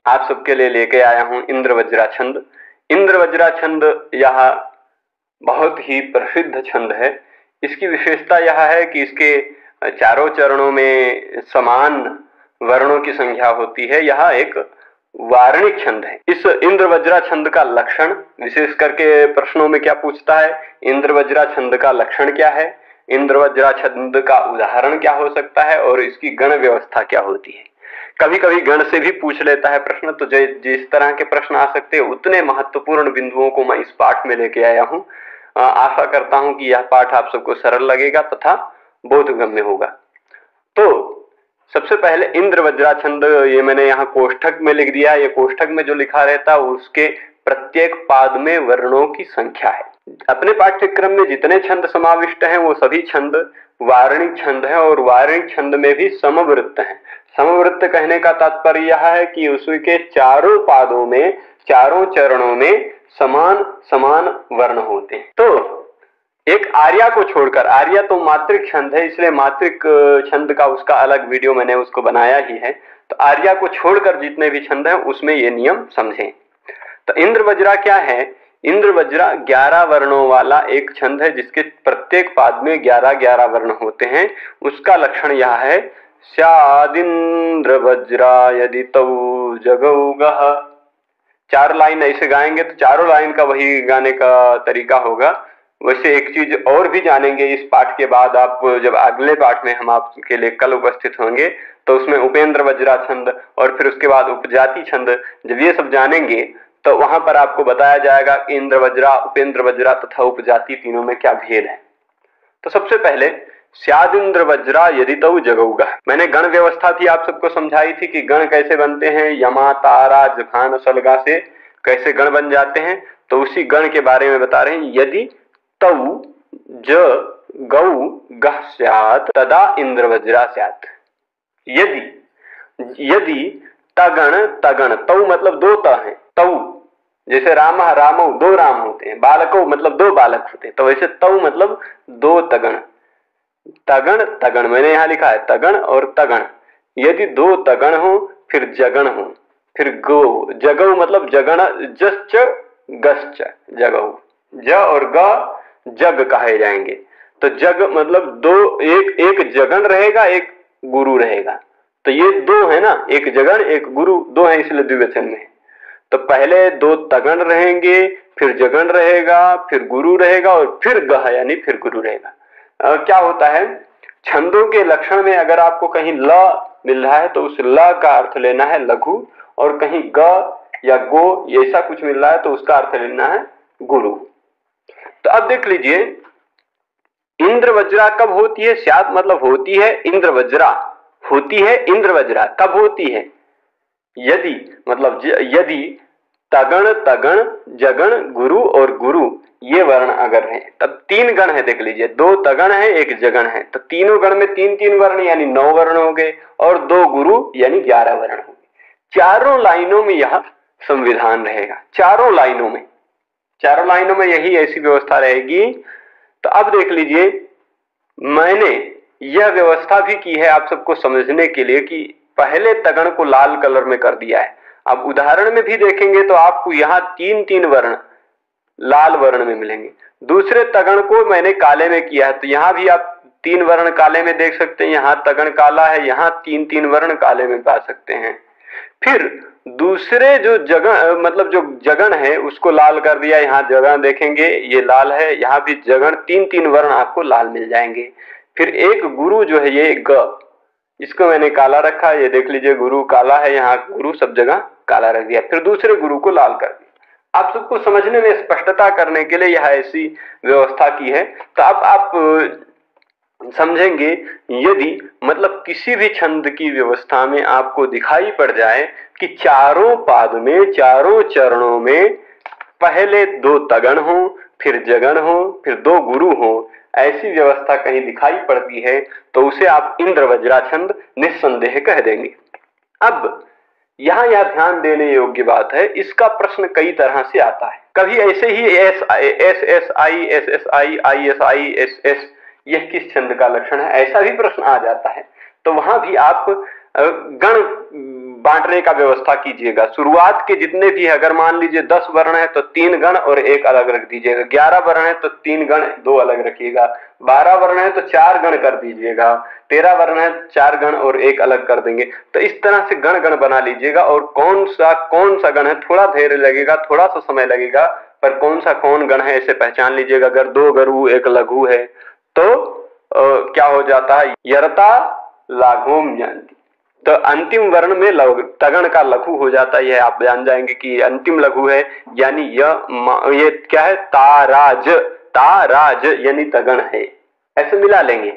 आप सबके लिए लेके आया हूं इंद्रवज्रा छंद। इंद्रवज्रा छंद यह बहुत ही प्रसिद्ध छंद है। इसकी विशेषता यह है कि इसके चारों चरणों में समान वर्णों की संख्या होती है। यह एक वार्णिक छंद है। इस इंद्रवज्रा छंद का लक्षण विशेष करके प्रश्नों में क्या पूछता है, इंद्रवज्रा छंद का लक्षण क्या है, इंद्रवज्रा छंद का उदाहरण क्या हो सकता है और इसकी गण व्यवस्था क्या होती है। कभी कभी गण से भी पूछ लेता है प्रश्न। तो जिस तरह के प्रश्न आ सकते हैं उतने महत्वपूर्ण बिंदुओं को मैं इस पाठ में लेके आया हूं। आशा करता हूं कि यह पाठ आप सबको सरल लगेगा तथा बोधगम्य होगा। तो सबसे पहले इंद्रवज्रा छंद, ये मैंने यहाँ कोष्ठक में लिख दिया। ये कोष्ठक में जो लिखा रहता है उसके प्रत्येक पाद में वर्णों की संख्या है। अपने पाठ्यक्रम में जितने छंद समाविष्ट हैं वो सभी छंद वार्णिक छंद हैं और वार्णिक छंद में भी समवृत्त हैं। समवृत्त कहने का तात्पर्य यह है कि उसके चारों पादों में, चारों चरणों में समान समान वर्ण होते हैं। तो एक आर्या को छोड़कर, आर्या तो मात्रिक छंद है, इसलिए मात्रिक छंद का उसका अलग वीडियो मैंने उसको बनाया ही है। तो आर्या को छोड़कर जितने भी छंद हैं उसमें ये नियम समझें। तो इंद्रवज्रा क्या है? इंद्रवज्रा 11 वर्णों वाला एक छंद है जिसके प्रत्येक पाद में 11-11 वर्ण होते हैं। उसका लक्षण यह है, स्यादिंद्रवज्रा यदि तौ जगौगः। 4 लाइन ऐसे गाएंगे तो चारों लाइन का वही गाने का तरीका होगा। वैसे एक चीज और भी जानेंगे इस पाठ के बाद, आप जब अगले पाठ में हम आपके लिए कल उपस्थित होंगे तो उसमें उपेंद्र वज्रा छंद और फिर उसके बाद उपजाति छंद, जब ये सब जानेंगे तो वहां पर आपको बताया जाएगा कि इंद्रवज्रा, उपेंद्र वज्रा तथा उपजाति तीनों में क्या भेद है। तो सबसे पहले स्यादिंद्रवज्रा यदि तौ जगौगः। मैंने गण व्यवस्था थी आप सबको समझाई थी कि गण कैसे बनते हैं, यमा तारा जभान सलगा से कैसे गण बन जाते हैं। तो उसी गण के बारे में बता रहे हैं। यदि तौ जगौगः स्यात् तदा इंद्रवज्रा स्यात्। यदि तगण, तगण, तौ मतलब 2 त हैं। तौ जैसे राम रामौ 2 राम होते हैं, बालको मतलब 2 बालक होते हैं, तो वैसे तौ मतलब 2 तगण। तगण तगण मैंने यहां लिखा है, तगण और तगण। यदि 2 तगण हो फिर जगण हो, फिर गो, जगौ मतलब जगण, जश्च गश्च जगौ, ज और ग जग कहे जाएंगे। तो जग मतलब एक जगण रहेगा, एक गुरु रहेगा। तो ये 2 है ना, एक जगण एक गुरु, 2 है इसलिए द्विवचन में। तो पहले 2 तगण रहेंगे, फिर जगण रहेगा, फिर गुरु रहेगा और फिर गह यानी फिर गुरु रहेगा। क्या होता है छंदों के लक्षण में, अगर आपको कहीं ल मिल रहा है तो उस ल का अर्थ लेना है लघु, और कहीं ग या गो ऐसा कुछ मिल रहा है तो उसका अर्थ लेना है गुरु। तो अब देख लीजिए इंद्रवज्रा कब होती है? स्यात् मतलब होती है, इंद्रवज्रा होती है। इंद्रवज्रा कब होती है? यदि मतलब यदि तगण, तगण, जगण, गुरु और गुरु ये वर्ण अगर है, तब 3 गण है। देख लीजिए 2 तगण है, 1 जगण है, तो तीनों गण में 3-3 वर्ण यानी 9 वर्ण हो गए और 2 गुरु यानी 11 वर्ण हो गए। चारों लाइनों में यह संविधान रहेगा। चारों लाइनों में यही ऐसी व्यवस्था रहेगी। तो अब देख लीजिए मैंने यह व्यवस्था भी की है आप सबको समझने के लिए कि पहले तगण को लाल कलर में कर दिया है। अब उदाहरण में भी देखेंगे तो आपको यहाँ 3-3 वर्ण लाल वर्ण में मिलेंगे। दूसरे तगण को मैंने काले में किया है, तो यहाँ भी आप 3 वर्ण काले में देख सकते हैं। यहाँ तगण काला है, यहाँ 3-3 वर्ण काले में पा सकते हैं। फिर दूसरे जो जगण मतलब जो जगण है उसको लाल कर दिया, यहाँ जगण देखेंगे ये लाल है, यहाँ भी जगण 3-3 वर्ण आपको लाल मिल जाएंगे। फिर एक गुरु जो है ये ग, इसको मैंने काला रखा, ये देख लीजिए गुरु काला है, यहाँ गुरु सब जगह काला रख दिया। फिर दूसरे गुरु को लाल कर दिया। आप सबको समझने में स्पष्टता करने के लिए यह ऐसी व्यवस्था की है। तो अब आप समझेंगे यदि मतलब किसी भी छंद की व्यवस्था में आपको दिखाई पड़ जाए कि चारों पाद में, चारों चरणों में पहले 2 तगण हो, फिर जगण हो, फिर 2 गुरु हो, ऐसी व्यवस्था कहीं दिखाई पड़ती है तो उसे आप इंद्रवज्रा छंद निस्संदेह कह देंगे। अब यहाँ यह ध्यान देने योग्य बात है, इसका प्रश्न कई तरह से आता है। कभी ऐसे ही S S I, S S I, I S I, S S यह किस छंद का लक्षण है, ऐसा भी प्रश्न आ जाता है। तो वहां भी आप गण बांटने का व्यवस्था कीजिएगा। शुरुआत के जितने भी, अगर मान लीजिए 10 वर्ण है तो 3 गण और 1 अलग रख दीजिएगा, 11 वर्ण है तो 3 गण 2 अलग रखिएगा, 12 वर्ण है तो 4 गण कर दीजिएगा, 13 वर्ण है 4 गण और 1 अलग कर देंगे। तो इस तरह से गण गण बना लीजिएगा, और कौन सा गण है, थोड़ा धैर्य लगेगा, थोड़ा सा समय लगेगा, पर कौन गण है ऐसे पहचान लीजिएगा। अगर 2 गुरु 1 लघु है तो क्या हो जाता है, यरता लाघोम जानती, तो अंतिम वर्ण में तगण का लघु हो जाता है। यह आप जान जाएंगे कि अंतिम लघु है, यानी ये क्या है, ताराज, ताराज यानी तगण है, ऐसे मिला लेंगे।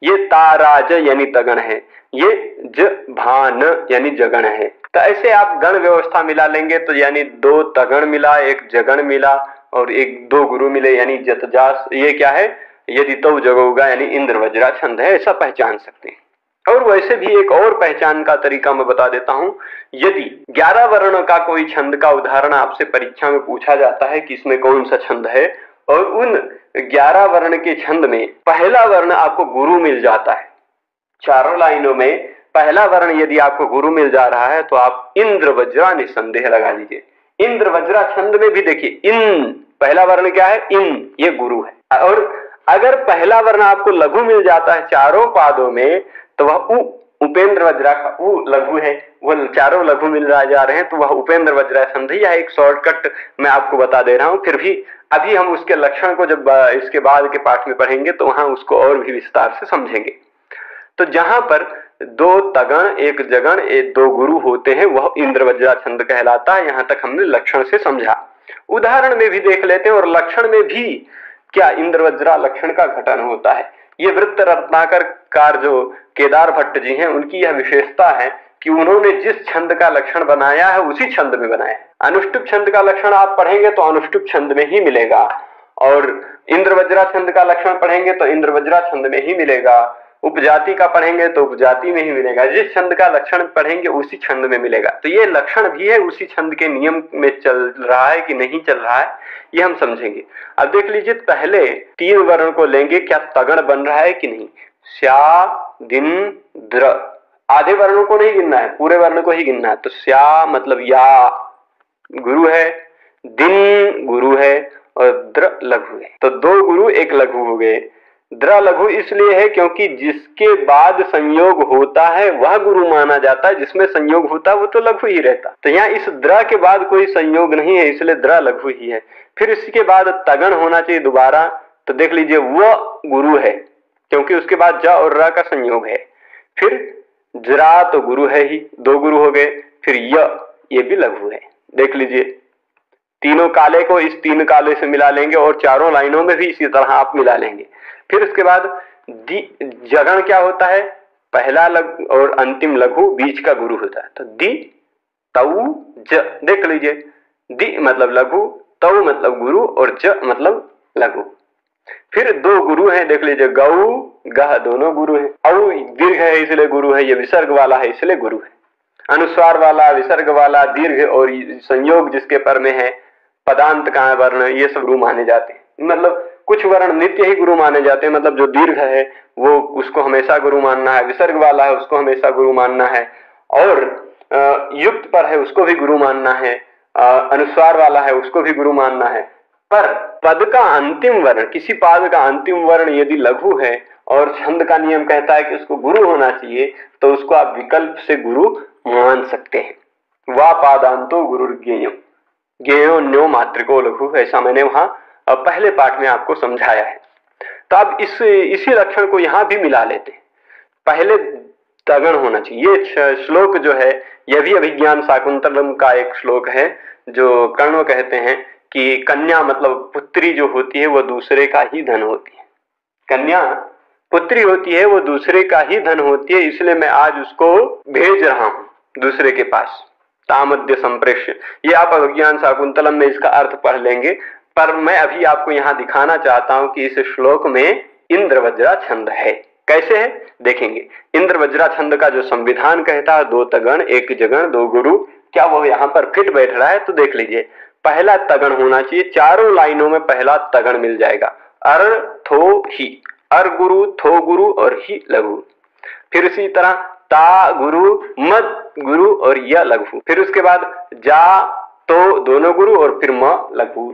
ये ताराज यानी तगण है, ये ज भान यानी जगण है। तो ऐसे आप गण व्यवस्था मिला लेंगे तो यानी 2 तगण मिला, 1 जगण मिला और 2 गुरु मिले, यानी जतजास, ये क्या है, यदि तो जगोगा यानी इंद्र वज्रा छंद है, ऐसा पहचान सकते हैं। और वैसे भी एक और पहचान का तरीका मैं बता देता हूं। यदि 11 वर्ण का कोई छंद का उदाहरण आपसे परीक्षा में पूछा जाता है कि इसमें कौन सा छंद है, और उन 11 वर्ण के छंद में पहला वर्ण आपको गुरु मिल जाता है, चारों लाइनों में पहला वर्ण यदि आपको गुरु मिल जा रहा है तो आप इंद्र वज्रा निसंदेह लगा लीजिए। इंद्र वज्रा छंद में भी देखिए, इन पहला वर्ण क्या है, इन, ये गुरु है। और अगर पहला वर्ण आपको लघु मिल जाता है चारों पादों में, तो वह उपेंद्र वज्रा का उ लघु है, वह चारों लघु मिल जा रहे हैं, तो वह उपेंद्र वज्रा छंद है। यह एक शॉर्टकट मैं आपको बता दे रहा हूं, फिर भी अभी हम उसके लक्षण को जब इसके बाद के पाठ में पढ़ेंगे तो वहां उसको और भी विस्तार से समझेंगे। तो जहां पर 2 तगण 1 जगण 2 गुरु होते हैं वह इंद्र वज्रा छंद कहलाता है। यहां तक हमने लक्षण से समझा। उदाहरण में भी देख लेते हैं, और लक्षण में भी क्या इंद्र वज्रा लक्षण का घटन होता है। ये वृत्त रत्नाकर जो केदार भट्ट जी हैं, उनकी यह विशेषता है कि उन्होंने जिस छंद का लक्षण बनाया है उसी छंद में बनाया है। अनुष्टुप छंद का लक्षण आप पढ़ेंगे तो अनुष्टुप छंद में ही मिलेगा, और इंद्र वज्रा छंद का लक्षण पढ़ेंगे तो इंद्र वज्रा छंद में ही मिलेगा, उपजाति का पढ़ेंगे तो उपजाति में ही मिलेगा, जिस छंद का लक्षण पढ़ेंगे उसी छंद में मिलेगा। तो ये लक्षण भी है, उसी छंद के नियम में चल रहा है कि नहीं चल रहा है, ये हम समझेंगे। अब देख लीजिए, पहले 3 वर्ण को लेंगे, क्या तगण बन रहा है कि नहीं। स्या दिन द्र, आधे वर्णों को नहीं गिनना है, पूरे वर्ण को ही गिनना है। तो स्या मतलब या गुरु है, दिन गुरु है और द्र लघु है, तो 2 गुरु 1 लघु हो गए। द्र लघु इसलिए है क्योंकि जिसके बाद संयोग होता है वह गुरु माना जाता है, जिसमें संयोग होता है वो तो लघु ही रहता। तो यहाँ इस द्र के बाद कोई संयोग नहीं है, इसलिए द्र लघु ही है। फिर इसके बाद तगण होना चाहिए दोबारा, तो देख लीजिए वो गुरु है क्योंकि उसके बाद ज और र का संयोग है। फिर जरा तो गुरु है ही, 2 गुरु हो गए। फिर ये भी लघु है, देख लीजिए। तीनों काले को इस 3 काले से मिला लेंगे और चारों लाइनों में भी इसी तरह आप मिला लेंगे। फिर उसके बाद जगण क्या होता है, पहला लघु और अंतिम लघु बीच का गुरु होता है। तो दि तऊ ज, देख लीजिए, दि मतलब लघु, तऊ मतलब गुरु और ज मतलब लघु। फिर 2 गुरु हैं, देख लीजिए, गौ गह दोनों गुरु हैं। औ दीर्घ है इसलिए गुरु है, ये विसर्ग वाला है इसलिए गुरु है। अनुस्वार वाला, विसर्ग वाला, दीर्घ और संयोग जिसके पर में है, पदांत का वर्ण, ये सब गुरु माने जाते हैं। मतलब कुछ वर्ण नित्य ही गुरु माने जाते हैं, मतलब जो दीर्घ है वो उसको हमेशा गुरु मानना है, विसर्ग वाला है उसको हमेशा गुरु मानना है, और युक्त पर है उसको भी गुरु मानना है, अनुस्वार वाला है उसको भी गुरु मानना है। पर पद का अंतिम वर्ण, किसी पाद का अंतिम वर्ण यदि लघु है और छंद का नियम कहता है कि उसको गुरु होना चाहिए, तो उसको आप विकल्प से गुरु मान सकते हैं। वा पादांतो गुरु ज्ञेयो, ज्ञेयो न्यो मातृको लघु, ऐसा मैंने वहां पहले पाठ में आपको समझाया है। तो अब इसी लक्षण को यहां भी मिला लेते हैं। पहले तगण होना चाहिए। ये श्लोक जो है यह भी अभिज्ञान शाकुंतलम का एक श्लोक है, जो कर्ण कहते हैं कि कन्या मतलब पुत्री जो होती है वो दूसरे का ही धन होती है। कन्या पुत्री होती है वो दूसरे का ही धन होती है, इसलिए मैं आज उसको भेज रहा हूं दूसरे के पास। तामद्य संप्रेक्ष्य, ये आप अभिज्ञान शाकुंतलम में इसका अर्थ पढ़ लेंगे, पर मैं अभी आपको यहाँ दिखाना चाहता हूं कि इस श्लोक में इंद्र वज्रा छंद है। कैसे है देखेंगे। इंद्र वज्रा छंद का जो संविधान कहता है 2 तगण 1 जगण 2 गुरु, क्या वो यहाँ पर फिट बैठ रहा है। तो देख लीजिए, पहला तगण होना चाहिए, चारों लाइनों में पहला तगण मिल जाएगा, अर थो ही। अर गुरु, थो गुरु और ही लघु। फिर इसी तरह ता गुरु, मद गुरु और य लघु। फिर उसके बाद जा, तो दोनों गुरु और फिर म लघु।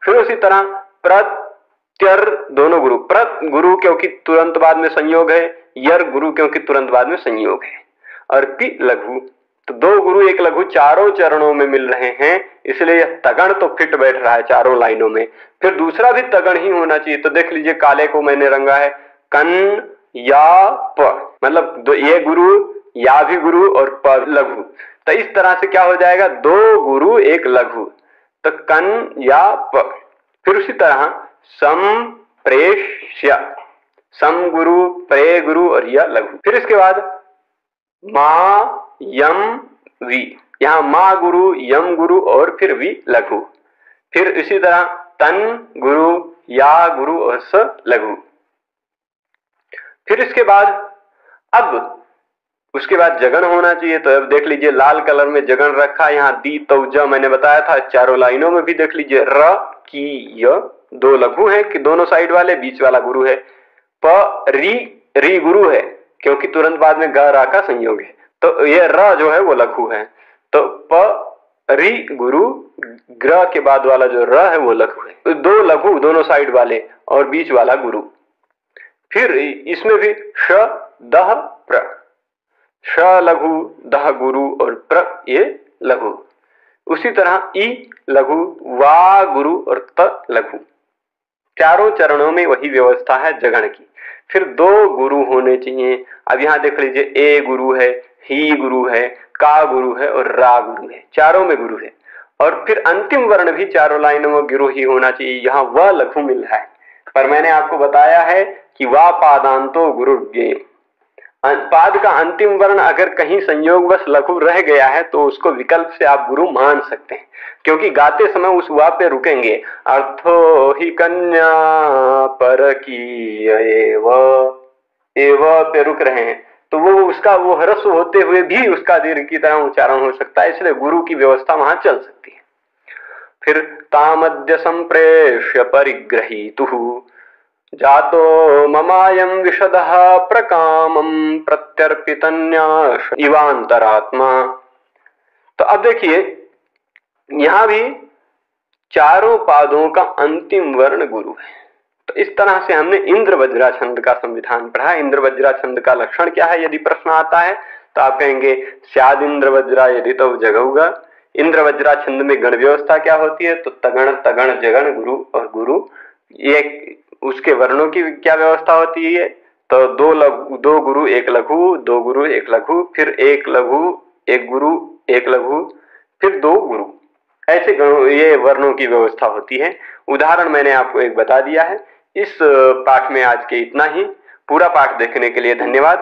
फिर उसी तरह प्रत्यर दोनों गुरु, प्रत गुरु क्योंकि तुरंत बाद में संयोग है, यर गुरु क्योंकि तुरंत बाद में संयोग है, और पि लघु। तो दो गुरु एक लघु चारों चरणों में मिल रहे हैं, इसलिए यह तगण तो फिट बैठ रहा है चारों लाइनों में। फिर दूसरा भी तगण ही होना चाहिए। तो देख लीजिए, काले को मैंने रंगा है कन या प, मतलब ये गुरु, या भी गुरु और प लघु। तो इस तरह से क्या हो जाएगा, दो गुरु एक लघु, तो कन या प। फिर उसी तरह सम प्रेष्य, सम गुरु, प्रे गुरु और यह लघु। फिर इसके बाद मा यम वी, यहां मा गुरु, यम गुरु और फिर वी लघु। फिर इसी तरह तन गुरु, या गुरु और स लघु। फिर इसके बाद अब उसके बाद जगन होना चाहिए। तो अब देख लीजिए, लाल कलर में जगन रखा, यहाँ दी तो ज मैंने बताया था। चारों लाइनों में भी देख लीजिए, र की य दो लघु हैं कि दोनों साइड वाले, बीच वाला गुरु है। प री, री गुरु है क्योंकि तुरंत बाद में ग रा का संयोग है, तो ये र जो है वो लघु है। तो प री गुरु, ग्र के बाद वाला जो र है वो लघु है। तो दो लघु दोनों साइड वाले और बीच वाला गुरु। फिर इसमें भी श दह प्र, श लघु, दह गुरु और प्र ये लघु। उसी तरह ई लघु, वा गुरु और त लघु। चारों चरणों में वही व्यवस्था है जगन की। फिर दो गुरु होने चाहिए। अब यहाँ देख लीजिए, ए गुरु है, ही गुरु है, का गुरु है और रा गुरु है, चारों में गुरु है। और फिर अंतिम वर्ण भी चारों लाइनों में गुरु ही होना चाहिए। यहाँ वह लघु मिल रहा है, पर मैंने आपको बताया है कि वा पादांतो गुरु ज्ञेय। पाद का अंतिम वर्ण अगर कहीं संयोगवश लघु रह गया है तो उसको विकल्प से आप गुरु मान सकते हैं, क्योंकि गाते समय उस वा पे रुकेंगे। अर्थो ही कन्या पर की एव पे रुक रहे हैं, तो वो उसका वो ह्रस्व होते हुए भी उसका दीर्घ की तरह उच्चारण हो सकता है, इसलिए गुरु की व्यवस्था वहां चल सकती है। फिर तामद्य संप्रेष्य परिग्रहीतुः जातो ममायम विशदः प्रकामं प्रत्यर्पितन्यास इवांतरात्मा। तो अब देखिए, यहां भी चारों पादों का अंतिम वर्ण गुरु है। तो इस तरह से हमने इंद्र वज्रा छंद का संविधान पढ़ा। इंद्र वज्रा छंद का लक्षण क्या है, यदि प्रश्न आता है तो आप कहेंगे स्याद इंद्र वज्रा यदि तो जगहुगा। इंद्र वज्रा छंद में गण व्यवस्था क्या होती है, तो तगण, तगण, जगण, गुरु और गुरु, ये उसके वर्णों की क्या व्यवस्था होती है। तो दो गुरु एक लघु, दो गुरु एक लघु, फिर एक लघु एक गुरु एक लघु, फिर दो गुरु, ऐसे ये वर्णों की व्यवस्था होती है। उदाहरण मैंने आपको एक बता दिया है। इस पाठ में आज के इतना ही। पूरा पाठ देखने के लिए धन्यवाद।